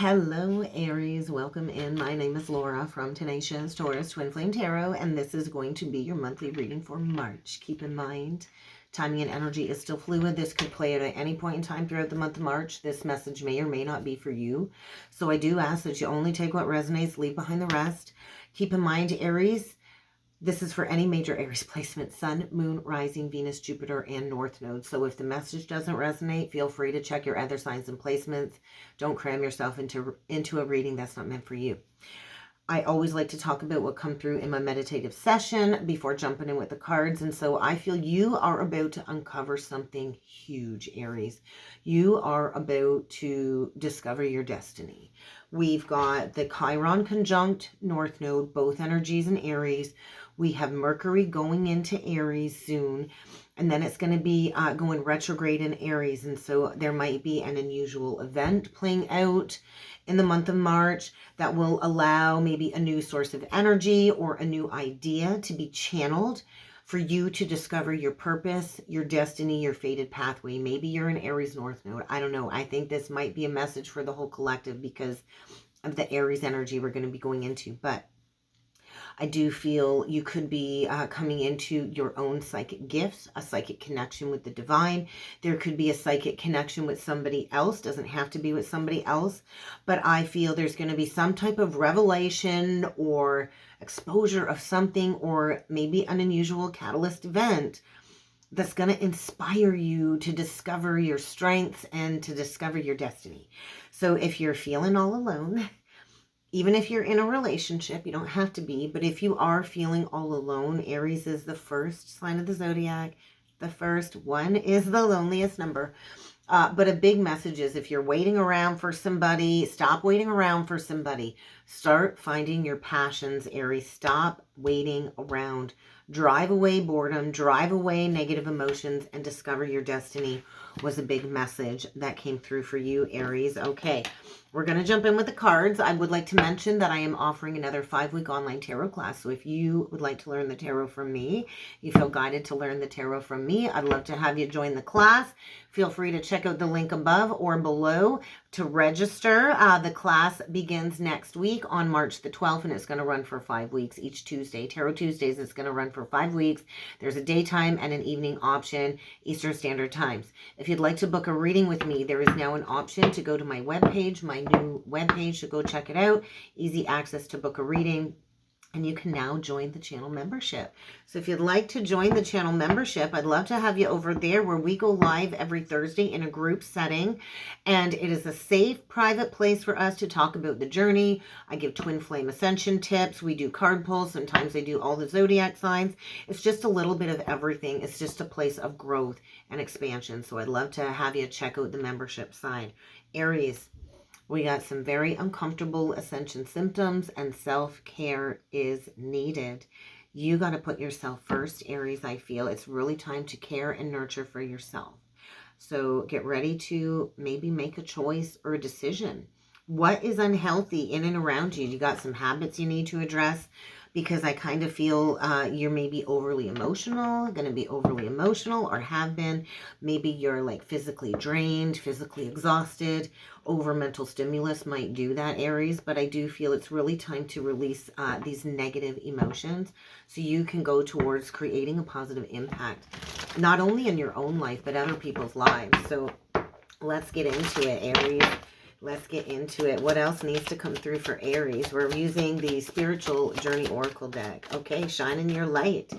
Hello, Aries. Welcome in. My name is Laura from Tenacious Taurus Twin Flame Tarot, and this is going to be your monthly reading for March. Keep in mind, timing and energy is still fluid. This could play out at any point in time throughout the month of March. This message may or may not be for you. So I do ask that you only take what resonates, leave behind the rest. Keep in mind, Aries, this is for any major Aries placement: Sun, Moon, Rising, Venus, Jupiter, and North Node. So if the message doesn't resonate, feel free to check your other signs and placements. Don't cram yourself into a reading that's not meant for you. I always like to talk about what come through in my meditative session before jumping in with the cards. And so I feel you are about to uncover something huge, Aries. You are about to discover your destiny. We've got the Chiron conjunct North Node, both energies in Aries. We have Mercury going into Aries soon, and then it's going to be going retrograde in Aries. And so there might be an unusual event playing out in the month of March that will allow maybe a new source of energy or a new idea to be channeled for you to discover your purpose, your destiny, your fated pathway. Maybe you're an Aries North Node. I don't know. I think this might be a message for the whole collective because of the Aries energy we're going to be going into. But I do feel you could be coming into your own psychic gifts, a psychic connection with the divine. There could be a psychic connection with somebody else. Doesn't have to be with somebody else. But I feel there's going to be some type of revelation or exposure of something, or maybe an unusual catalyst event that's going to inspire you to discover your strengths and to discover your destiny. So if you're feeling all alone, even if you're in a relationship, you don't have to be, but if you are feeling all alone, Aries is the first sign of the zodiac. The first one is the loneliest number. But a big message is, if you're waiting around for somebody, stop waiting around for somebody. Start finding your passions, Aries. Stop waiting around. Drive away boredom, drive away negative emotions, and discover your destiny was a big message that came through for you, Aries. Okay, we're going to jump in with the cards. I would like to mention that I am offering another 5-week online tarot class. So if you would like to learn the tarot from me, you feel guided to learn the tarot from me, I'd love to have you join the class. Feel free to check out the link above or below to register. The class begins next week on March the 12th, and it's going to run for 5 weeks each Tuesday. Tarot Tuesdays is going to run for 5 weeks. There's a daytime and an evening option, Eastern Standard Times. If you'd like to book a reading with me, there is now an option to go to my webpage, my new webpage, to go check it out. Easy access to book a reading. And you can now join the channel membership. So if you'd like to join the channel membership, I'd love to have you over there, where we go live every Thursday in a group setting. And it is a safe, private place for us to talk about the journey. I give twin flame ascension tips. We do card pulls. Sometimes I do all the zodiac signs. It's just a little bit of everything. It's just a place of growth and expansion. So I'd love to have you check out the membership side. Aries, we got some very uncomfortable ascension symptoms, and self-care is needed. You got to put yourself first, Aries. I feel it's really time to care and nurture for yourself. So get ready to maybe make a choice or a decision. What is unhealthy in and around you? You got some habits you need to address, because I kind of feel you're maybe overly emotional, going to be overly emotional, or have been. Maybe you're like physically drained, physically exhausted. Over mental stimulus might do that, Aries, but I do feel it's really time to release these negative emotions so you can go towards creating a positive impact, not only in your own life, but other people's lives. So let's get into it, Aries. Let's get into it. What else needs to come through for Aries? We're using the Spiritual Journey Oracle deck. Okay, shining your light.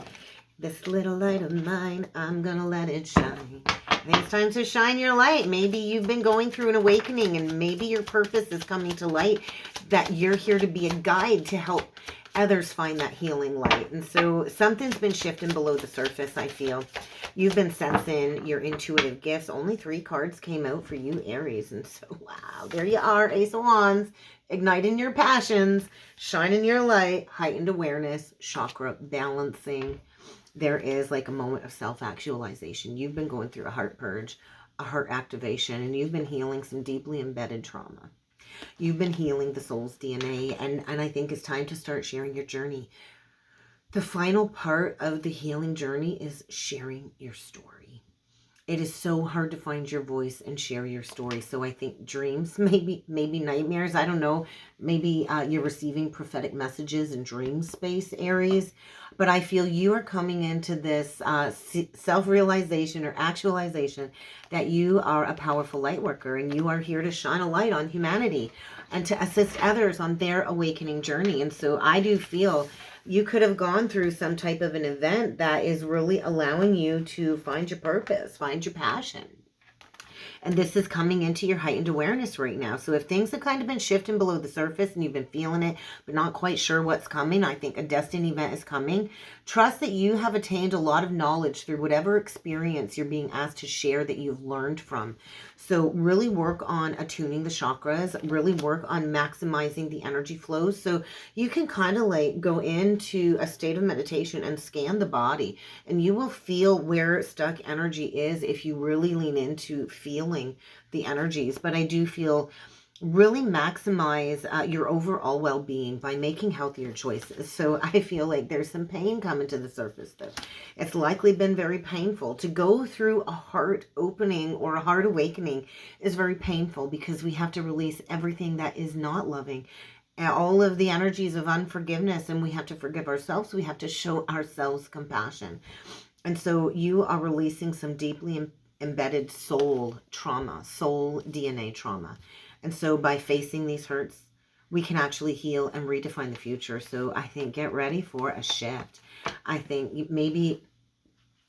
This little light of mine, I'm gonna let it shine. I think it's time to shine your light. Maybe you've been going through an awakening, and maybe your purpose is coming to light, that you're here to be a guide to help others find that healing light. And so something's been shifting below the surface, I feel. You've been sensing your intuitive gifts. Only 3 cards came out for you, Aries. And so, wow, there you are, Ace of Wands, igniting your passions, shining your light, heightened awareness, chakra balancing. There is like a moment of self-actualization. You've been going through a heart purge, a heart activation, and you've been healing some deeply embedded trauma. You've been healing the soul's DNA, and I think it's time to start sharing your journey. The final part of the healing journey is sharing your story. it is so hard to find your voice and share your story. So I think dreams, maybe nightmares, I don't know. Maybe you're receiving prophetic messages in dream space, Aries. But I feel you are coming into this self-realization or actualization that you are a powerful light worker, and you are here to shine a light on humanity and to assist others on their awakening journey. And so I do feel you could have gone through some type of an event that is really allowing you to find your purpose, find your passion. And this is coming into your heightened awareness right now. So if things have kind of been shifting below the surface and you've been feeling it, but not quite sure what's coming, I think a destiny event is coming. Trust that you have attained a lot of knowledge through whatever experience you're being asked to share that you've learned from. So really work on attuning the chakras, really work on maximizing the energy flows. So you can kind of like go into a state of meditation and scan the body, and you will feel where stuck energy is if you really lean into feeling the energies. But I do feel really maximize your overall well-being by making healthier choices. So I feel like there's some pain coming to the surface though. It's likely been very painful. To go through a heart opening or a heart awakening is very painful because we have to release everything that is not loving, all of the energies of unforgiveness, and we have to forgive ourselves. We have to show ourselves compassion. And so you are releasing some deeply embedded soul trauma, soul DNA trauma. And so by facing these hurts, we can actually heal and redefine the future. So I think get ready for a shift. I think maybe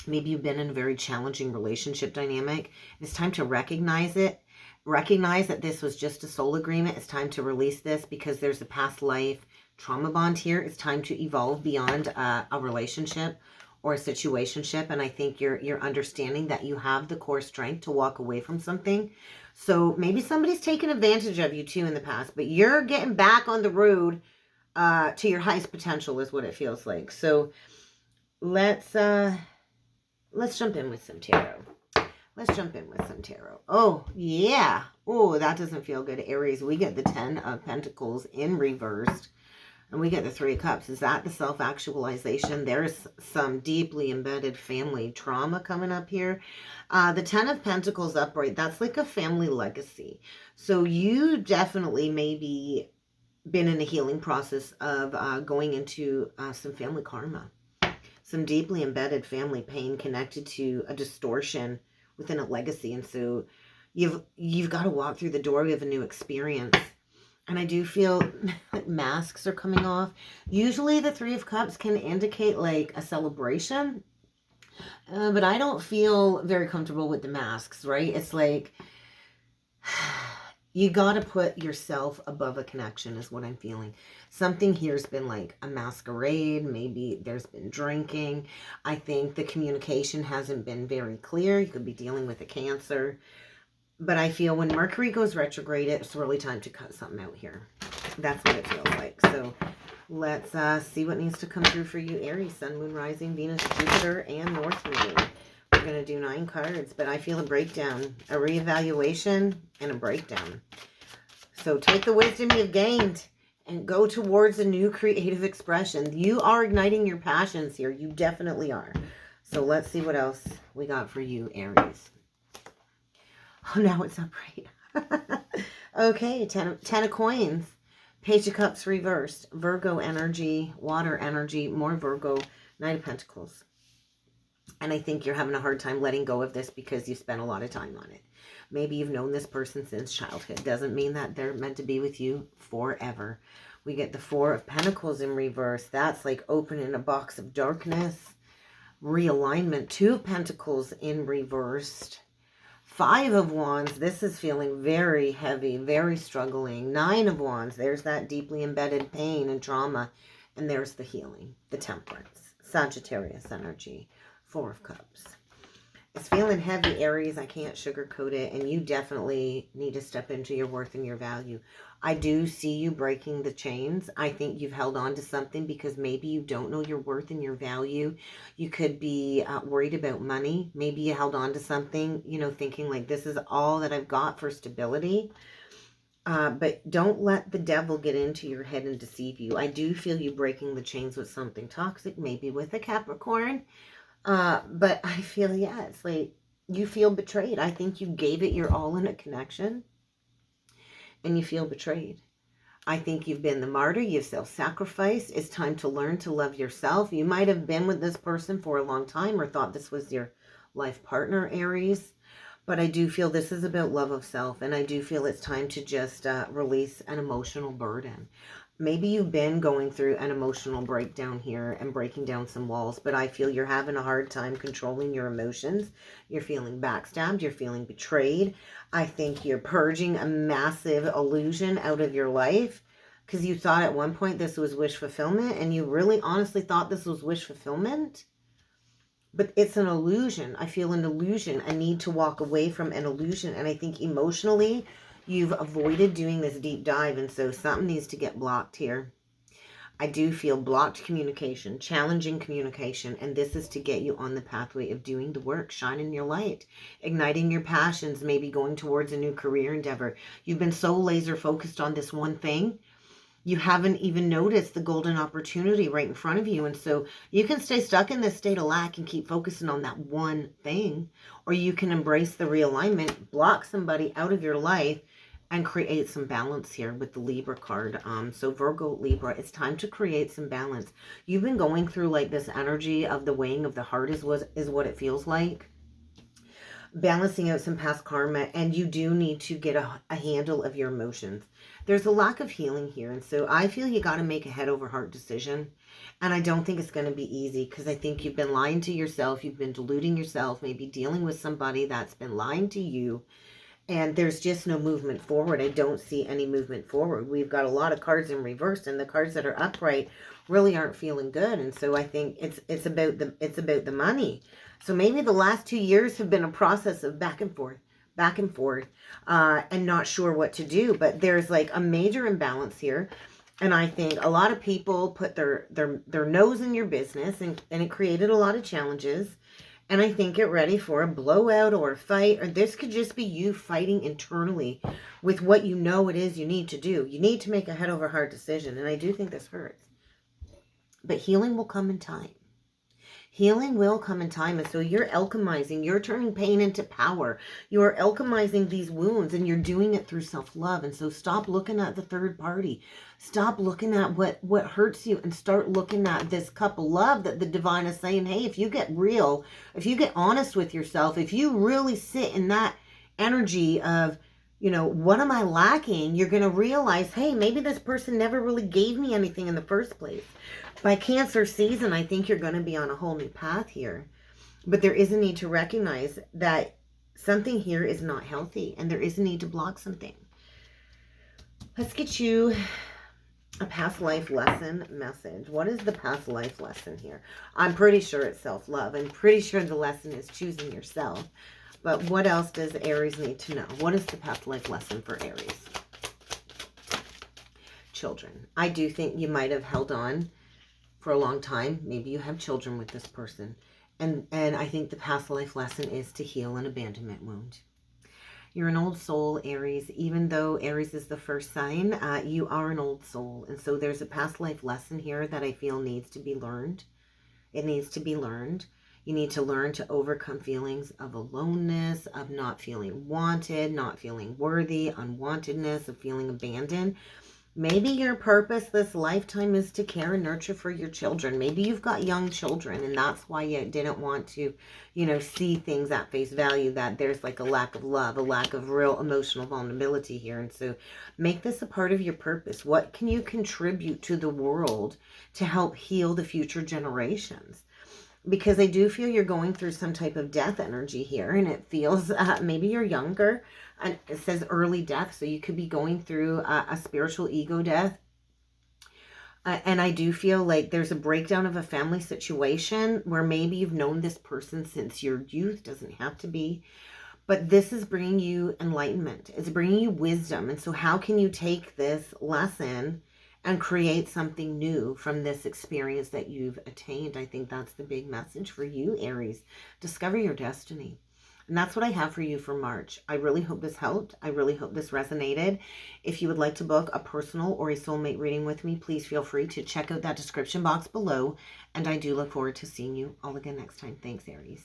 you've been in a very challenging relationship dynamic. It's time to recognize it. Recognize that this was just a soul agreement. It's time to release this because there's a past life trauma bond here. It's time to evolve beyond a relationship or a situationship. And I think you're understanding that you have the core strength to walk away from something. So maybe somebody's taken advantage of you too in the past, but you're getting back on the road to your highest potential is what it feels like. So let's jump in with some tarot. Let's jump in with some tarot. Oh, yeah. Oh, that doesn't feel good, Aries. We get the 10 of Pentacles in reversed. And we get the 3 of Cups. Is that the self-actualization? There's some deeply embedded family trauma coming up here. The 10 of Pentacles upright, that's like a family legacy. So you definitely maybe been in a healing process of going into some family karma. Some deeply embedded family pain connected to a distortion within a legacy. And so you've got to walk through the doorway of a new experience. And I do feel like masks are coming off. Usually the 3 of Cups can indicate like a celebration. But I don't feel very comfortable with the masks, right? It's like you got to put yourself above a connection is what I'm feeling. Something here's been like a masquerade. Maybe there's been drinking. I think the communication hasn't been very clear. You could be dealing with a Cancer. But I feel when Mercury goes retrograde, it's really time to cut something out here. That's what it feels like. So let's see what needs to come through for you, Aries, Sun, Moon, Rising, Venus, Jupiter, and North Node. We're going to do 9 cards, but I feel a breakdown, a reevaluation, and a breakdown. So take the wisdom you've gained and go towards a new creative expression. You are igniting your passions here. You definitely are. So let's see what else we got for you, Aries. Oh, now it's upright. Okay, 10 of Coins. Page of Cups reversed. Virgo energy, water energy, more Virgo, Knight of Pentacles. And I think you're having a hard time letting go of this because you spent a lot of time on it. Maybe you've known this person since childhood. Doesn't mean that they're meant to be with you forever. We get the 4 of Pentacles in reverse. That's like opening a box of darkness. Realignment. 2 of Pentacles in reversed. 5 of Wands, this is feeling very heavy, very struggling. 9 of Wands, there's that deeply embedded pain and trauma. And there's the healing, the Temperance, Sagittarius energy, 4 of Cups. It's feeling heavy, Aries. I can't sugarcoat it. And you definitely need to step into your worth and your value. I do see you breaking the chains. I think you've held on to something because maybe you don't know your worth and your value. You could be worried about money. Maybe you held on to something, you know, thinking like this is all that I've got for stability. But don't let the devil get into your head and deceive you. I do feel you breaking the chains with something toxic, maybe with a Capricorn. But I feel, yeah, it's like you feel betrayed. I think you gave it your all in a connection and you feel betrayed. I think you've been the martyr. You've self-sacrificed. It's time to learn to love yourself. You might have been with this person for a long time or thought this was your life partner, Aries. But I do feel this is about love of self. And I do feel it's time to just release an emotional burden. Maybe you've been going through an emotional breakdown here and breaking down some walls, but I feel you're having a hard time controlling your emotions. You're feeling backstabbed. You're feeling betrayed. I think you're purging a massive illusion out of your life because you thought at one point this was wish fulfillment, and you really honestly thought this was wish fulfillment. But it's an illusion. I feel an illusion. I need to walk away from an illusion. And I think emotionally, you've avoided doing this deep dive. And so something needs to get blocked here. I do feel blocked communication, challenging communication. And this is to get you on the pathway of doing the work, shining your light, igniting your passions, maybe going towards a new career endeavor. You've been so laser focused on this one thing. You haven't even noticed the golden opportunity right in front of you. And so you can stay stuck in this state of lack and keep focusing on that one thing. Or you can embrace the realignment, block somebody out of your life, and create some balance here with the Libra card. So Virgo, Libra, it's time to create some balance. You've been going through like this energy of the weighing of the heart is what it feels like. Balancing out some past karma, and you do need to get a handle of your emotions. There's a lack of healing here, and so I feel you got to make a head over heart decision, and I don't think it's going to be easy because I think you've been lying to yourself, you've been deluding yourself, maybe dealing with somebody that's been lying to you, and there's just no movement forward. I don't see any movement forward. We've got a lot of cards in reverse, and the cards that are upright really aren't feeling good, and so I think it's about the money. So maybe the last 2 years have been a process of back and forth, and not sure what to do. But there's like a major imbalance here. And I think a lot of people put their nose in your business, and it created a lot of challenges. And I think get ready for a blowout or a fight, or this could just be you fighting internally with what you know it is you need to do. You need to make a head over heart decision. And I do think this hurts. But healing will come in time. Healing will come in time. And so you're alchemizing. You're turning pain into power. You are alchemizing these wounds, and you're doing it through self-love. And so stop looking at the third party. Stop looking at what hurts you, and start looking at this cup of love that the divine is saying, hey, if you get real, if you get honest with yourself, if you really sit in that energy of, what am I lacking? You're going to realize, hey, maybe this person never really gave me anything in the first place. By Cancer season, I think you're going to be on a whole new path here. But there is a need to recognize that something here is not healthy, and there is a need to block something. Let's get you a past life lesson message. What is the past life lesson here? I'm pretty sure it's self-love. I'm pretty sure the lesson is choosing yourself. But what else does Aries need to know? What is the past life lesson for Aries? Children. I do think you might have held on for a long time. Maybe you have children with this person. And I think the past life lesson is to heal an abandonment wound. You're an old soul, Aries. Even though Aries is the first sign, you are an old soul. And so there's a past life lesson here that I feel needs to be learned. It needs to be learned. You need to learn to overcome feelings of aloneness, of not feeling wanted, not feeling worthy, unwantedness, of feeling abandoned. Maybe your purpose this lifetime is to care and nurture for your children. Maybe you've got young children, and that's why you didn't want to, see things at face value, that there's like a lack of love, a lack of real emotional vulnerability here. And so make this a part of your purpose. What can you contribute to the world to help heal the future generations? Because I do feel you're going through some type of death energy here, and it feels maybe you're younger, and it says early death, so you could be going through a spiritual ego death. And I do feel like there's a breakdown of a family situation where maybe you've known this person since your youth. Doesn't have to be, but this is bringing you enlightenment. It's bringing you wisdom. And so how can you take this lesson and create something new from this experience that you've attained? I think that's the big message for you, Aries. Discover your destiny. And that's what I have for you for March. I really hope this helped. I really hope this resonated. If you would like to book a personal or a soulmate reading with me, please feel free to check out that description box below. And I do look forward to seeing you all again next time. Thanks, Aries.